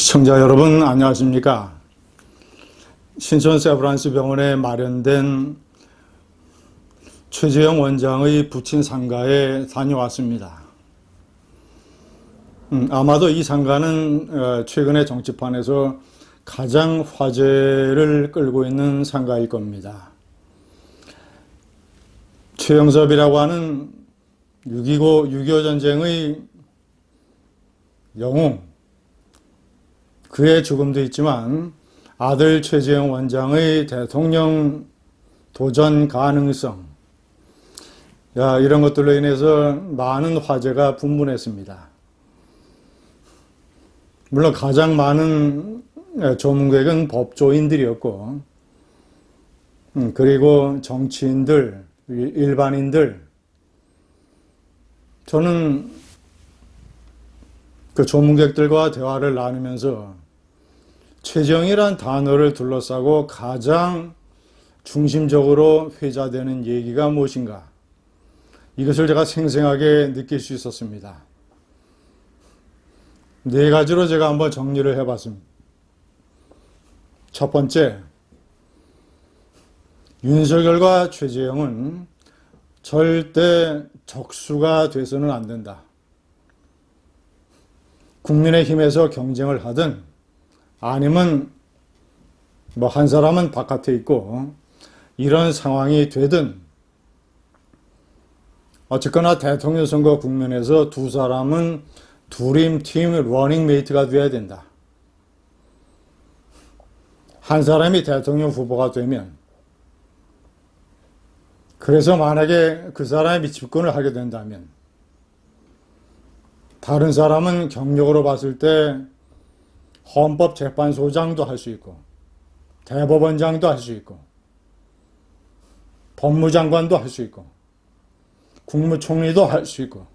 시청자 여러분 안녕하십니까. 신촌 세브란스 병원에 마련된 최재형 원장의 부친 상가에 다녀왔습니다. 아마도 이 상가는 최근에 정치판에서 가장 화제를 끌고 있는 상가일 겁니다. 최영섭이라고 하는 6.25 전쟁의 영웅, 그의 죽음도 있지만 아들 최재형 원장의 대통령 도전 가능성, 이런 것들로 인해서 많은 화제가 분분했습니다. 물론 가장 많은 조문객은 법조인들이었고, 그리고 정치인들, 일반인들, 저는 그 조문객들과 대화를 나누면서 최재형이란 단어를 둘러싸고 가장 중심적으로 회자되는 얘기가 무엇인가, 이것을 제가 생생하게 느낄 수 있었습니다. 네 가지로 제가 한번 정리를 해봤습니다. 첫 번째, 윤석열과 최재형은 절대 적수가 돼서는 안 된다. 국민의힘에서 경쟁을 하든 아니면 한 사람은 바깥에 있고 이런 상황이 되든 어쨌거나 대통령 선거 국면에서 두 사람은 드림팀 러닝메이트가 돼야 된다. 한 사람이 대통령 후보가 되면, 그래서 만약에 그 사람이 집권을 하게 된다면 다른 사람은 경력으로 봤을 때 헌법재판소장도 할 수 있고 대법원장도 할 수 있고 법무장관도 할 수 있고 국무총리도 할 수 있고,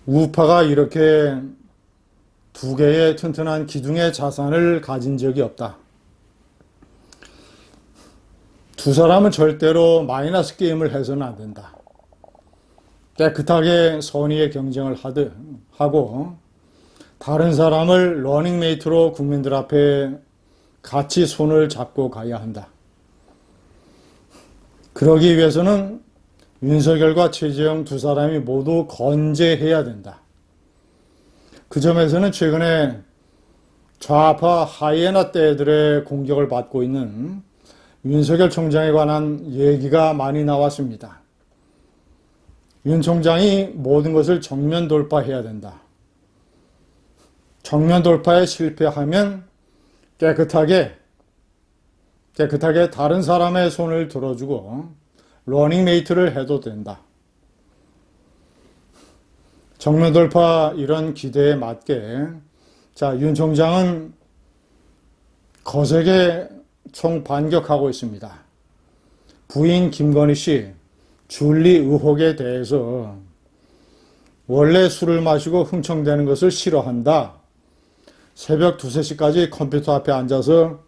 우파가 이렇게 두 개의 튼튼한 기둥의 자산을 가진 적이 없다. 두 사람은 절대로 마이너스 게임을 해서는 안 된다. 깨끗하게 선의의 경쟁을 하고 다른 사람을 러닝메이트로 국민들 앞에 같이 손을 잡고 가야 한다. 그러기 위해서는 윤석열과 최재형 두 사람이 모두 건재해야 된다. 그 점에서는 최근에 좌파 하이에나 떼들의 공격을 받고 있는 윤석열 총장에 관한 얘기가 많이 나왔습니다. 윤 총장이 모든 것을 정면 돌파해야 된다. 정면 돌파에 실패하면 깨끗하게 다른 사람의 손을 들어주고 러닝메이트를 해도 된다. 정면 돌파 이런 기대에 맞게 윤 총장은 거세게 총반격하고 있습니다. 부인 김건희 씨 줄리 의혹에 대해서 원래 술을 마시고 흥청대는 것을 싫어한다. 새벽 2, 3시까지 컴퓨터 앞에 앉아서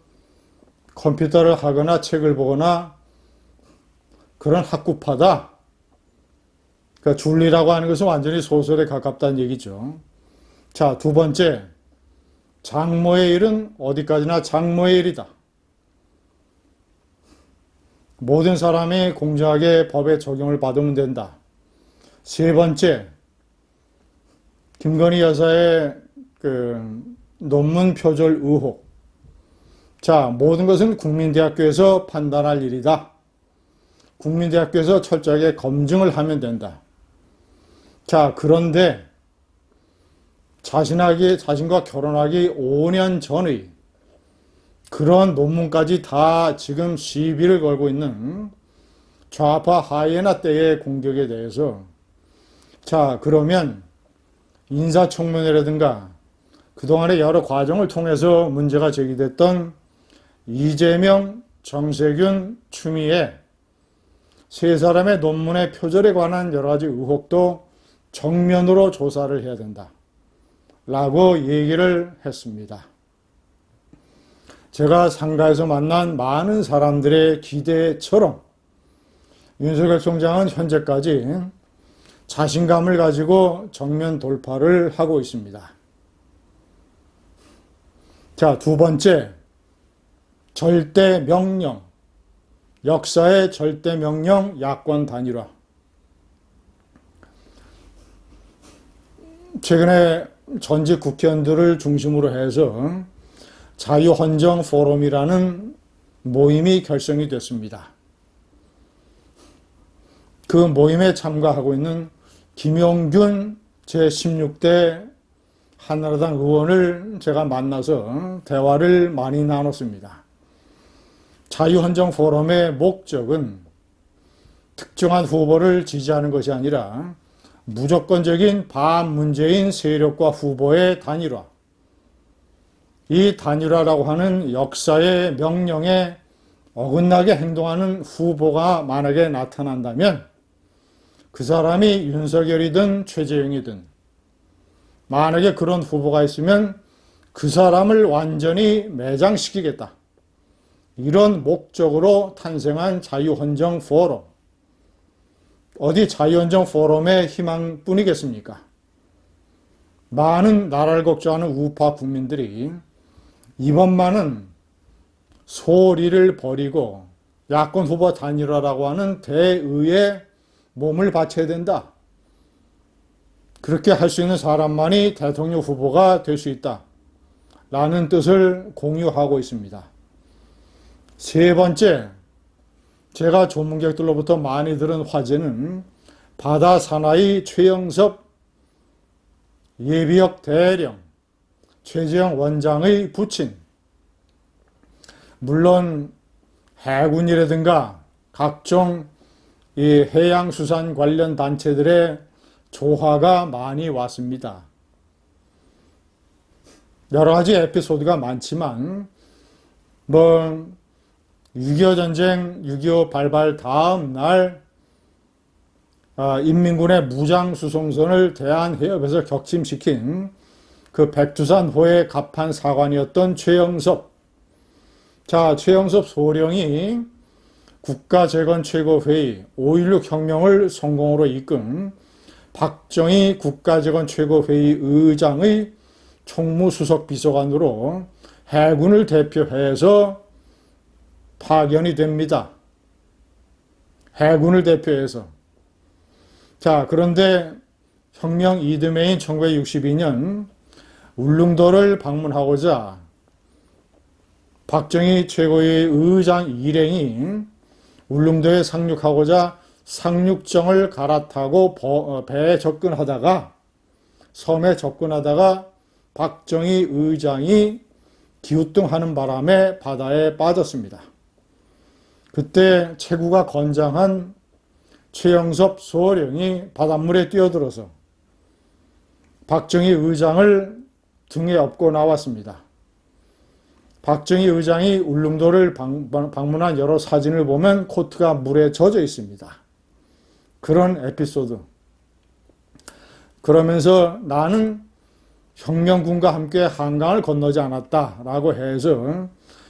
컴퓨터를 하거나 책을 보거나 그런 학구파다. 그러니까 줄리라고 하는 것은 완전히 소설에 가깝다는 얘기죠. 두 번째, 장모의 일은 어디까지나 장모의 일이다. 모든 사람이 공정하게 법의 적용을 받으면 된다. 세 번째, 김건희 여사의 논문 표절 의혹. 모든 것은 국민대학교에서 판단할 일이다. 국민대학교에서 철저하게 검증을 하면 된다. 그런데 자신과 결혼하기 5년 전의 그런 논문까지 다 지금 시비를 걸고 있는 좌파 하이에나 떼의 공격에 대해서 그러면 인사청문회라든가 그동안의 여러 과정을 통해서 문제가 제기됐던 이재명, 정세균, 추미애 세 사람의 논문의 표절에 관한 여러 가지 의혹도 정면으로 조사를 해야 된다. 라고 얘기를 했습니다. 제가 상가에서 만난 많은 사람들의 기대처럼 윤석열 총장은 현재까지 자신감을 가지고 정면 돌파를 하고 있습니다. 자, 두 번째, 절대 명령. 역사의 절대 명령, 야권 단일화. 최근에 전직 국회의원들을 중심으로 해서 자유헌정 포럼이라는 모임이 결성이 됐습니다. 그 모임에 참가하고 있는 김용균 제16대 한나라당 의원을 제가 만나서 대화를 많이 나눴습니다. 자유헌정 포럼의 목적은 특정한 후보를 지지하는 것이 아니라 무조건적인 반문재인 세력과 후보의 단일화. 이 단일화라고 하는 역사의 명령에 어긋나게 행동하는 후보가 만약에 나타난다면 그 사람이 윤석열이든 최재형이든 만약에 그런 후보가 있으면 그 사람을 완전히 매장시키겠다. 이런 목적으로 탄생한 자유헌정 포럼. 어디 자유헌정 포럼의 희망뿐이겠습니까? 많은 나라를 걱정하는 우파 국민들이 이번만은 소리를 버리고 야권 후보 단일화라고 하는 대의에 몸을 바쳐야 된다. 그렇게 할 수 있는 사람만이 대통령 후보가 될 수 있다. 라는 뜻을 공유하고 있습니다. 세 번째, 제가 조문객들로부터 많이 들은 화제는 바다 사나이 최영섭 예비역 대령, 최재형 원장의 부친. 물론 해군이라든가 각종 이 해양수산 관련 단체들의 조화가 많이 왔습니다. 여러 가지 에피소드가 많지만 6.25 전쟁, 6.25 발발 다음 날 인민군의 무장수송선을 대한해협에서 격침시킨 그 백두산호의 갑판 사관이었던 최영섭. 자, 최영섭 소령이 국가재건최고회의 5.16 혁명을 성공으로 이끈 박정희 국가재건최고회의 의장의 총무수석 비서관으로 해군을 대표해서 파견이 됩니다. 해군을 대표해서. 자, 그런데 혁명 이듬해인 1962년 울릉도를 방문하고자 박정희 최고의 의장 일행이 울릉도에 상륙하고자 상륙정을 갈아타고 배에 접근하다가 섬에 접근하다가 박정희 의장이 기우뚱하는 바람에 바다에 빠졌습니다. 그때 체구가 건장한 최영섭 소령이 바닷물에 뛰어들어서 박정희 의장을 등에 업고 나왔습니다. 박정희 의장이 울릉도를 방문한 여러 사진을 보면 코트가 물에 젖어 있습니다. 그런 에피소드. 그러면서 나는 혁명군과 함께 한강을 건너지 않았다라고 해서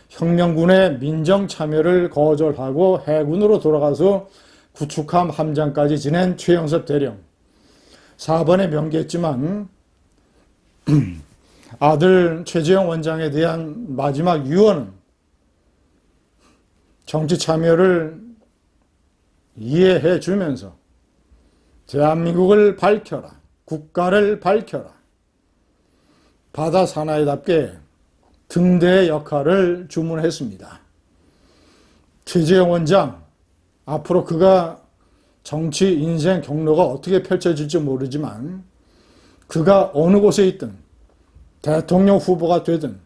혁명군의 민정 참여를 거절하고 해군으로 돌아가서 구축함 함장까지 지낸 최영섭 대령. 4번에 명기했지만 아들 최재형 원장에 대한 마지막 유언은 정치 참여를 이해해 주면서 대한민국을 밝혀라. 국가를 밝혀라. 바다 사나이답게 등대의 역할을 주문했습니다. 최재형 원장, 앞으로 그가 정치 인생 경로가 어떻게 펼쳐질지 모르지만 그가 어느 곳에 있든 대통령 후보가 되든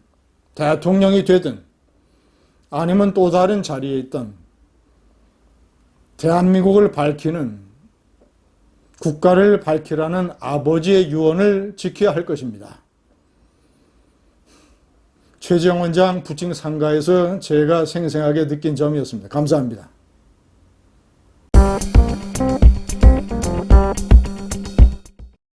대통령이 되든 아니면 또 다른 자리에 있든 대한민국을 밝히는 국가를 밝히라는 아버지의 유언을 지켜야 할 것입니다. 최재형 원장 부칭 상가에서 제가 생생하게 느낀 점이었습니다. 감사합니다.